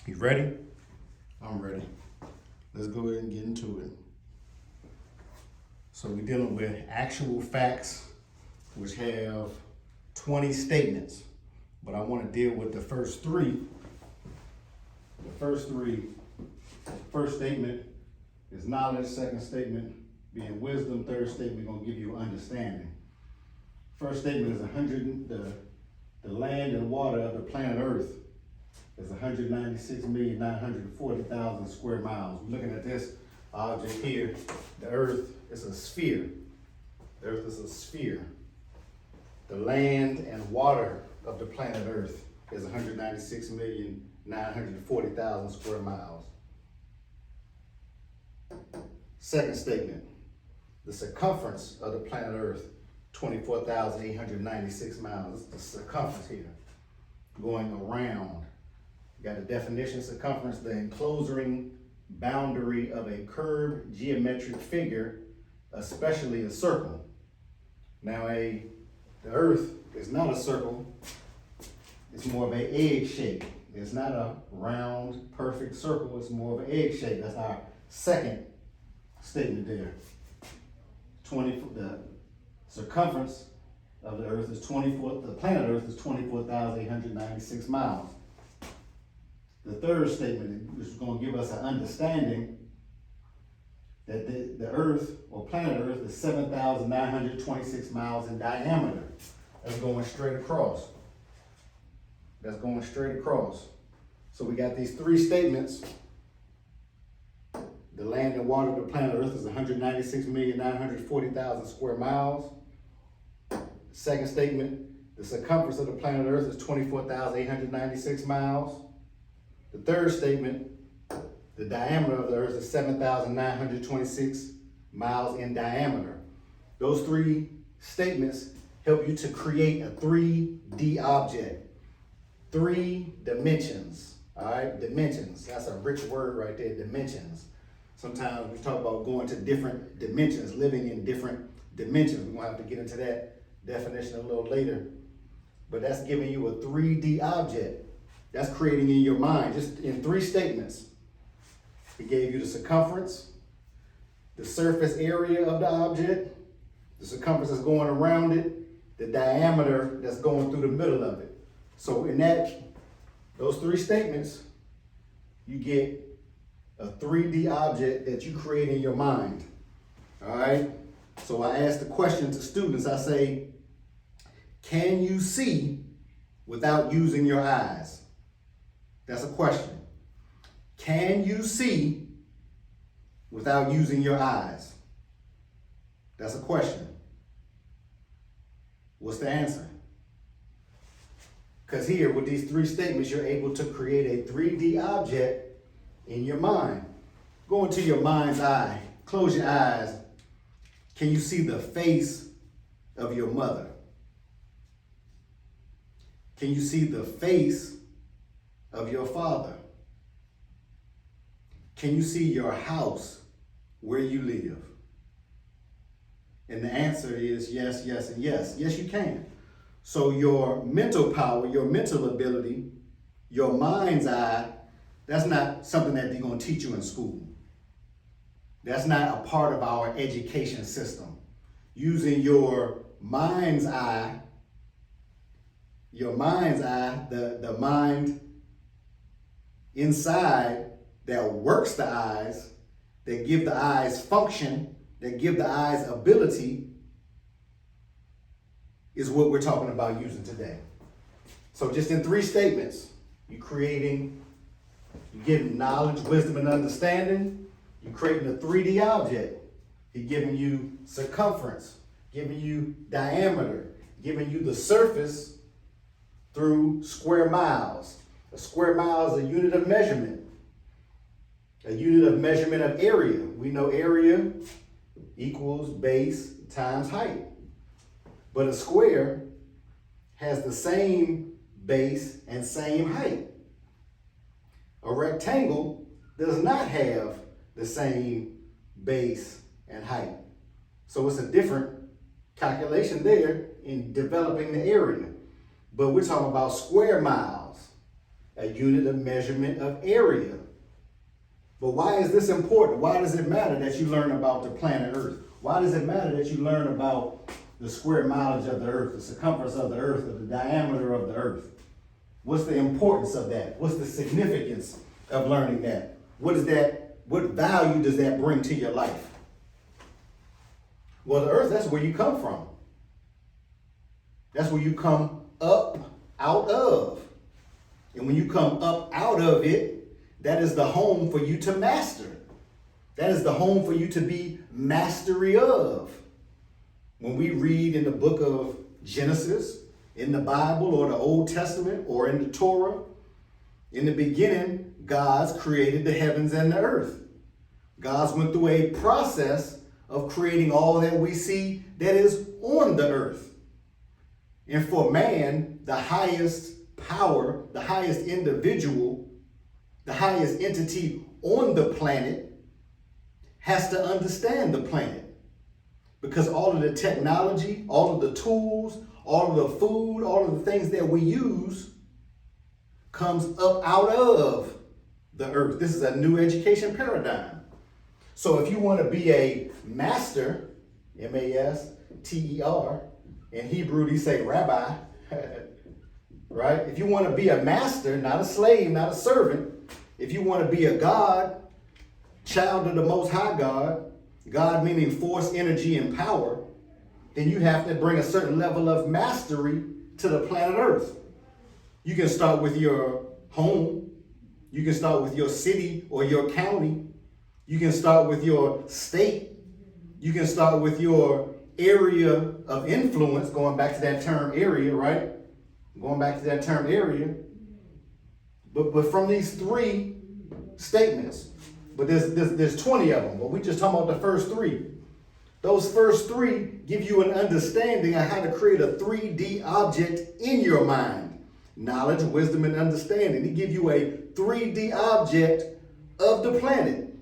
You ready? I'm ready. Let's go ahead and get into it. So we're dealing with actual facts, which have 20 statements. But I want to deal with the first three. First statement is knowledge. Second statement being wisdom. Third statement gonna give you understanding. First statement is the land and water of the planet Earth is 196,940,000 square miles. We're looking at this object here. The Earth is a sphere. The Earth is a sphere. The land and water of the planet Earth is 196,940,000 square miles. Second statement, the circumference of the planet Earth, 24,896 miles. This is the circumference here, going around. You got a definition: circumference, the enclosing boundary of a curved geometric figure, especially a circle. Now, the Earth is not a circle. It's more of an egg shape. It's not a round, perfect circle. It's more of an egg shape. That's our second statement there. The circumference of the Earth is the planet Earth is 24,896 miles. The third statement is going to give us an understanding that the Earth, or planet Earth, is 7,926 miles in diameter. That's going straight across. So we got these three statements. The land and water of the planet Earth is 196,940,000 square miles. Second statement, the circumference of the planet Earth is 24,896 miles. The third statement, the diameter of the Earth is 7,926 miles in diameter. Those three statements help you to create a 3D object. 3 dimensions, all right? Dimensions, that's a rich word right there, dimensions. Sometimes we talk about going to different dimensions, living in different dimensions. We're gonna have to get into that definition a little later. But that's giving you a 3D object. That's creating in your mind, just in 3 statements. It gave you the circumference, the surface area of the object, the circumference that's going around it, the diameter that's going through the middle of it. So in those 3 statements, you get a 3D object that you create in your mind. All right? So I ask the question to students. I say, can you see without using your eyes? That's a question. Can you see without using your eyes? That's a question. What's the answer? Because here, with these 3 statements, you're able to create a 3D object in your mind. Go into your mind's eye. Close your eyes. Can you see the face of your mother? Can you see the face of your father? Can you see your house where you live? And the answer is yes, yes, and yes. Yes, you can. So your mental power, your mental ability, your mind's eye, that's not something that they're going to teach you in school. That's not a part of our education system. Using your mind's eye, the mind inside that works the eyes, that give the eyes function, that give the eyes ability, is what we're talking about using today. So just in 3 statements, you're giving knowledge, wisdom, and understanding. You're creating a 3D object. He's giving you circumference, giving you diameter, giving you the surface through square miles. A square mile is a unit of measurement. A unit of measurement of area. We know area equals base times height. But a square has the same base and same height. A rectangle does not have the same base and height. So it's a different calculation there in developing the area. But we're talking about square miles. a unit of measurement of area. But why is this important? Why does it matter that you learn about the planet Earth? Why does it matter that you learn about the square mileage of the Earth, the circumference of the Earth, or the diameter of the Earth? What's the importance of that? What's the significance of learning that? What value does that bring to your life? Well, the Earth, that's where you come from. That's where you come up out of. And when you come up out of it, that is the home for you to master. That is the home for you to be mastery of. When we read in the book of Genesis, in the Bible or the Old Testament or in the Torah, in the beginning, God created the heavens and the earth. God went through a process of creating all that we see that is on the earth. And for man, the highest power, the highest individual, the highest entity on the planet has to understand the planet. Because all of the technology, all of the tools, all of the food, all of the things that we use comes up out of the earth. This is a new education paradigm. So if you want to be a master, M-A-S-T-E-R, in Hebrew they say rabbi, right? If you want to be a master, not a slave, not a servant, if you want to be a God, child of the Most High God, God meaning force, energy, and power, then you have to bring a certain level of mastery to the planet Earth. You can start with your home. You can start with your city or your county. You can start with your state. You can start with your area of influence, going back to that term area, right? Going back to that term area. But from these three statements, but there's 20 of them, but we just talking about the first three. Those first three give you an understanding of how to create a 3D object in your mind. Knowledge, wisdom, and understanding. They give you a 3D object of the planet.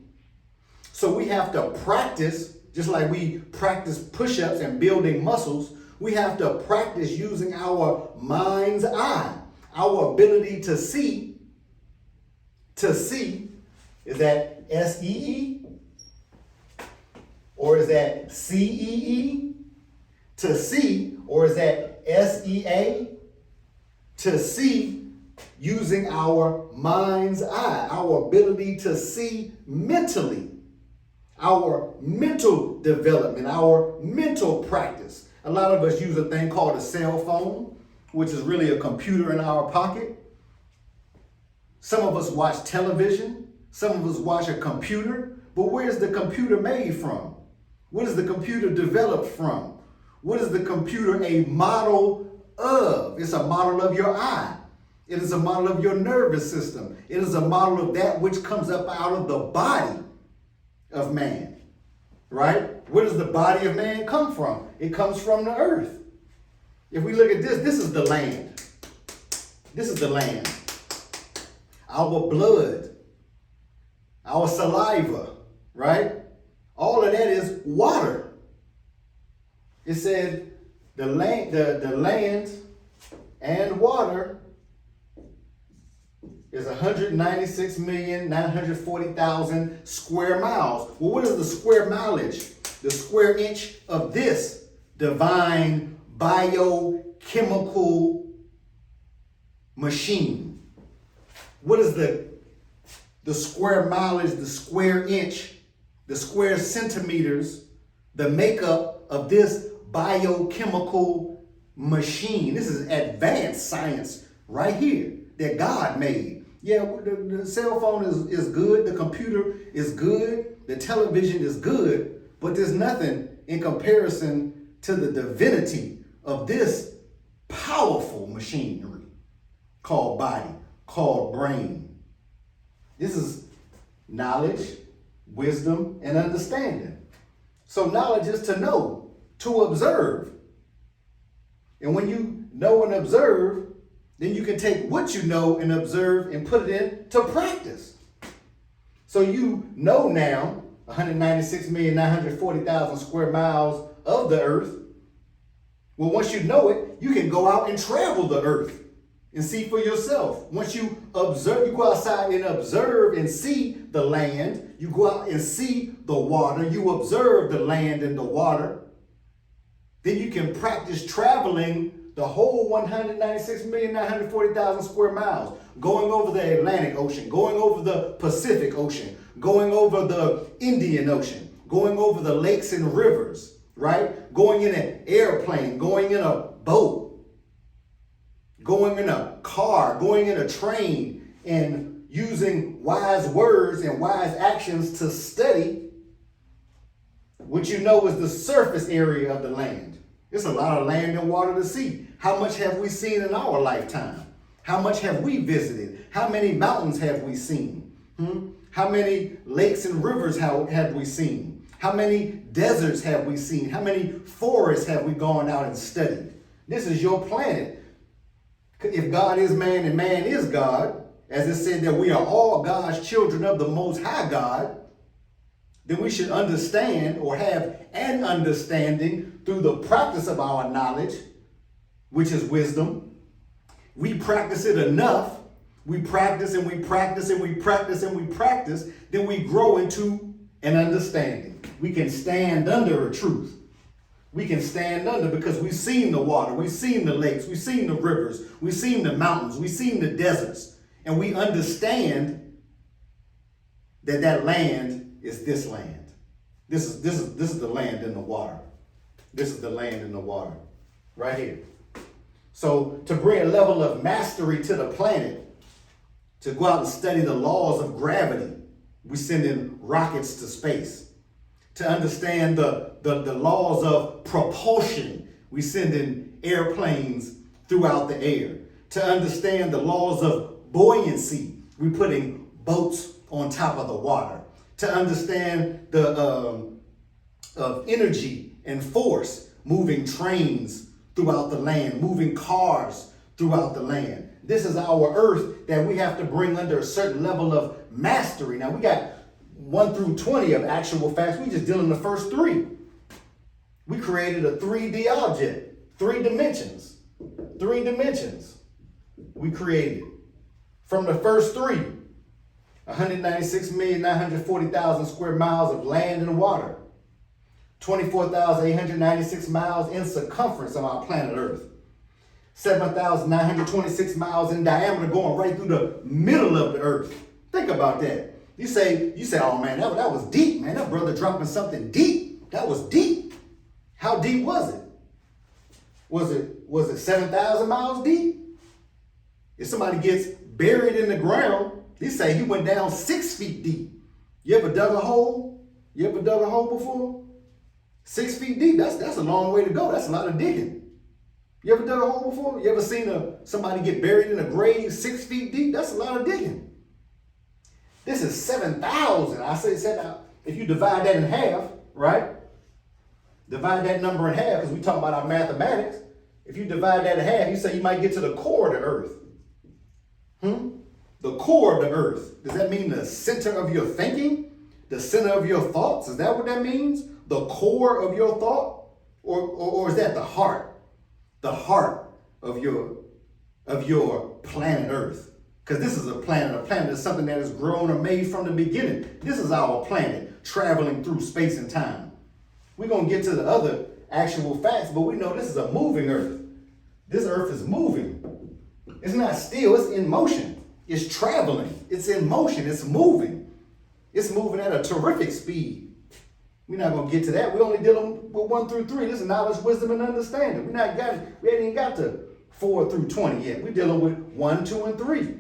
So we have to practice, just like we practice push-ups and building muscles, we have to practice using our mind's eye, our ability to see. To see, is that S-E-E? Or is that C-E-E? To see, or is that S-E-A? To see using our mind's eye, our ability to see mentally, our mental development, our mental practice. A lot of us use a thing called a cell phone, which is really a computer in our pocket. Some of us watch television. Some of us watch a computer. But where's the computer made from? What is the computer developed from? What is the computer a model of? It's a model of your eye. It is a model of your nervous system. It is a model of that which comes up out of the body of man, right? Where does the body of man come from? It comes from the earth. If we look at this is the land. This is the land. Our blood, our saliva, right? All of that is water. It said the land and water is 196,940,000 square miles. Well, what is the square mileage? The square inch of this divine biochemical machine. What is the square mileage, the square inch, the square centimeters, the makeup of this biochemical machine? This is advanced science right here that God made. Yeah, the cell phone is good, the computer is good, the television is good, but there's nothing in comparison to the divinity of this powerful machinery called body, called brain. This is knowledge, wisdom, and understanding. So knowledge is to know, to observe. And when you know and observe, then you can take what you know and observe and put it into practice. So you know now 196,940,000 square miles of the earth. Well, once you know it, you can go out and travel the earth and see for yourself. Once you observe, you go outside and observe and see the land. You go out and see the water. You observe the land and the water. Then you can practice traveling the whole 196,940,000 square miles, going over the Atlantic Ocean, going over the Pacific Ocean, going over the Indian Ocean, going over the lakes and rivers, right? Going in an airplane, going in a boat, going in a car, going in a train, and using wise words and wise actions to study what you know is the surface area of the land. It's a lot of land and water to see. How much have we seen in our lifetime? How much have we visited? How many mountains have we seen? How many lakes and rivers have we seen? How many deserts have we seen? How many forests have we gone out and studied? This is your planet. If God is man and man is God, as it said that we are all God's children of the Most High God, then we should understand or have an understanding through the practice of our knowledge, which is wisdom. We practice it enough. We practice and we practice and we practice and we practice. Then we grow into an understanding. We can stand under a truth. We can stand under because we've seen the water. We've seen the lakes. We've seen the rivers. We've seen the mountains. We've seen the deserts. And we understand that that land is this land. This is the land in the water. This is the land in the water, right here. So to bring a level of mastery to the planet, to go out and study the laws of gravity, we send in rockets to space. To understand the laws of propulsion, we send in airplanes throughout the air. To understand the laws of buoyancy, we're putting boats on top of the water. To understand the of energy and force, moving trains throughout the land, moving cars throughout the land. This is our earth that we have to bring under a certain level of mastery. Now we got 1 through 20 of actual facts. We just dealing the first 3. We created a 3D object, 3 dimensions. 3 dimensions we created from the first 3. 196,940,000 square miles of land and water. 24,896 miles in circumference of our planet Earth. 7,926 miles in diameter going right through the middle of the Earth. Think about that. You say, oh man, that was deep, man. That brother dropping something deep. That was deep. How deep was it? Was it 7,000 miles deep? If somebody gets buried in the ground, they say he went down 6 feet deep. You ever dug a hole? You ever dug a hole before? 6 feet deep, that's a long way to go. That's a lot of digging. You ever dug a hole before? You ever seen somebody get buried in a grave 6 feet deep? That's a lot of digging. This is 7,000. I say if you divide that in half, right? Divide that number in half, because we talk about our mathematics. If you divide that in half, you say you might get to the core of the earth. The core of the earth. Does that mean the center of your thinking? The center of your thoughts? Is that what that means? The core of your thought? Or is that the heart? The heart of your planet Earth. Because this is a planet. A planet is something that is grown or made from the beginning. This is our planet traveling through space and time. We're going to get to the other actual facts, but we know this is a moving Earth. This Earth is moving. It's not still, it's in motion. It's traveling. It's in motion. It's moving. It's moving at a terrific speed. We're not going to get to that. We're only dealing with 1 through 3. This is knowledge, wisdom, and understanding. We ain't even got to 4 through 20 yet. We're dealing with 1, 2, and 3.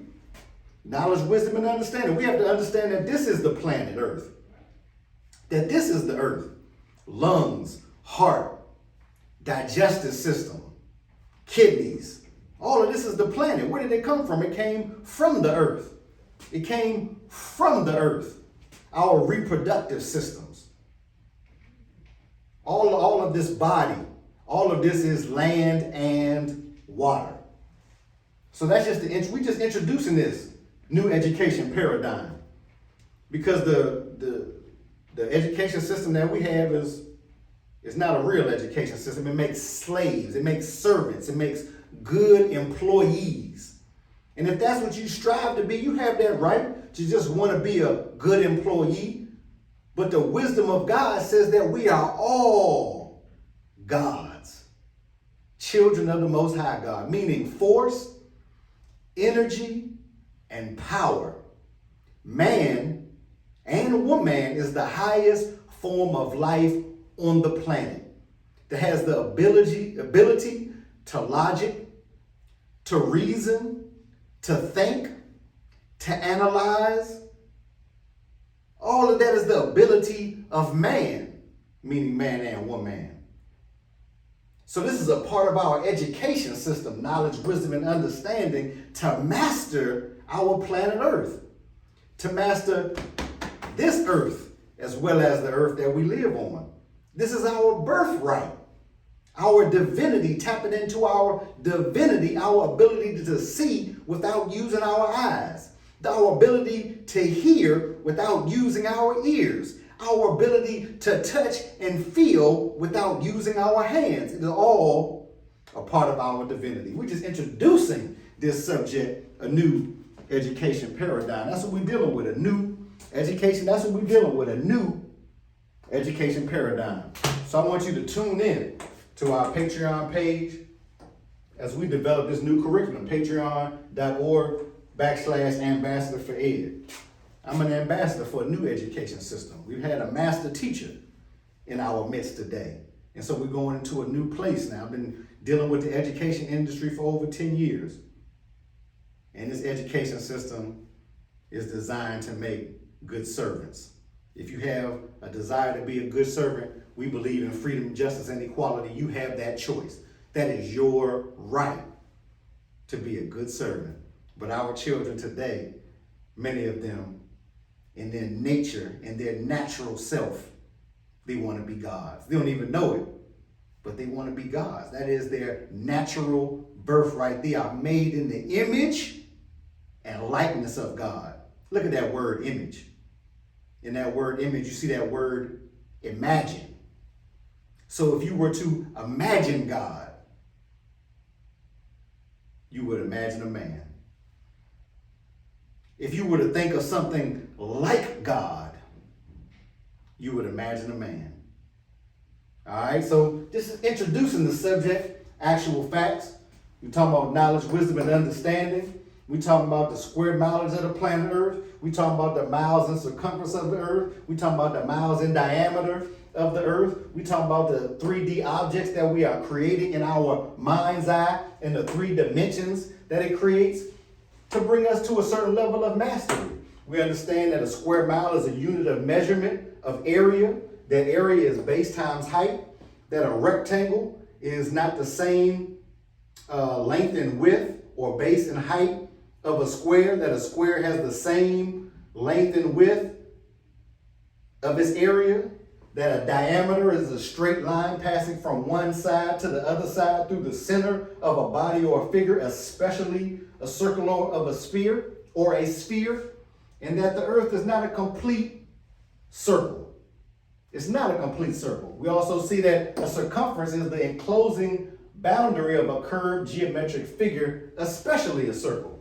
Knowledge, wisdom, and understanding. We have to understand that this is the planet Earth. That this is the earth. Lungs, heart, digestive system, kidneys. All of this is the planet. Where did it come from? It came from the earth. It came from the earth. Our reproductive systems. All of this body, all of this is land and water. So that's just we just introducing this new education paradigm, because the education system that we have is not a real education system. It makes slaves, it makes servants, it makes good employees. And if that's what you strive to be, you have that right to just want to be a good employee. But the wisdom of God says that we are all God's children of the Most High God, meaning force, energy, and power. Man and woman is the highest form of life on the planet that has the ability to logic, to reason, to think, to analyze. All of that is the ability of man, meaning man and woman. So this is a part of our education system, knowledge, wisdom, and understanding to master our planet Earth, to master this earth as well as the earth that we live on. This is our birthright, our divinity, tapping into our divinity, our ability to see without using our eyes, our ability to hear without using our ears, our ability to touch and feel without using our hands. It is all a part of our divinity. We're just introducing this subject, a new education paradigm. That's what we're dealing with, a new education. That's what we're dealing with, a new education paradigm. So I want you to tune in to our Patreon page as we develop this new curriculum, patreon.org/ambassador for ed. I'm an ambassador for a new education system. We've had a master teacher in our midst today. And so we're going into a new place now. I've been dealing with the education industry for over 10 years. And this education system is designed to make good servants. If you have a desire to be a good servant, we believe in freedom, justice, and equality. You have that choice. That is your right to be a good servant. But our children today, many of them, in their nature, in their natural self, they want to be gods. They don't even know it, but they want to be gods. That is their natural birthright. They are made in the image and likeness of God. Look at that word image. In that word image, you see that word imagine. So if you were to imagine God, you would imagine a man. If you were to think of something like God, you would imagine a man. All right, so this is introducing the subject, actual facts. We're talking about knowledge, wisdom, and understanding. We're talking about the square mileage of the planet Earth. We're talking about the miles in circumference of the Earth. We're talking about the miles in diameter of the Earth. We're talking about the 3D objects that we are creating in our mind's eye and the 3 dimensions that it creates to bring us to a certain level of mastery. We understand that a square mile is a unit of measurement of area. That area is base times height. That a rectangle is not the same length and width or base and height of a square. That a square has the same length and width of its area. That a diameter is a straight line passing from one side to the other side through the center of a body or a figure, especially a circle of a sphere or a sphere. And that the earth is not a complete circle. It's not a complete circle. We also see that a circumference is the enclosing boundary of a curved geometric figure, especially a circle.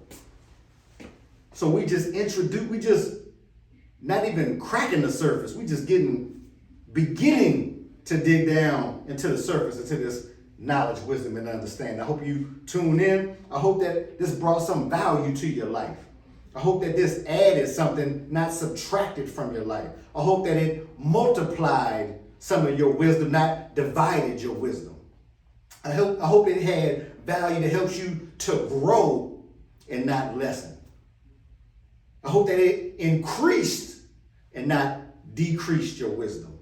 So we just not even cracking the surface. We just beginning to dig down into the surface, into this knowledge, wisdom, and understanding. I hope you tune in. I hope that this brought some value to your life. I hope that this added something, not subtracted from your life. I hope that it multiplied some of your wisdom, not divided your wisdom. I hope it had value that helps you to grow and not lessen. I hope that it increased and not decreased your wisdom.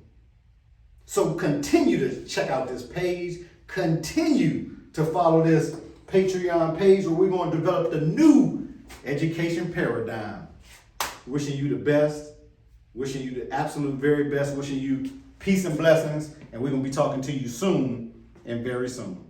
So continue to check out this page. Continue to follow this Patreon page where we're going to develop the new education paradigm. Wishing you the best. Wishing you the absolute very best. Wishing you peace and blessings. And we're going to be talking to you soon and very soon.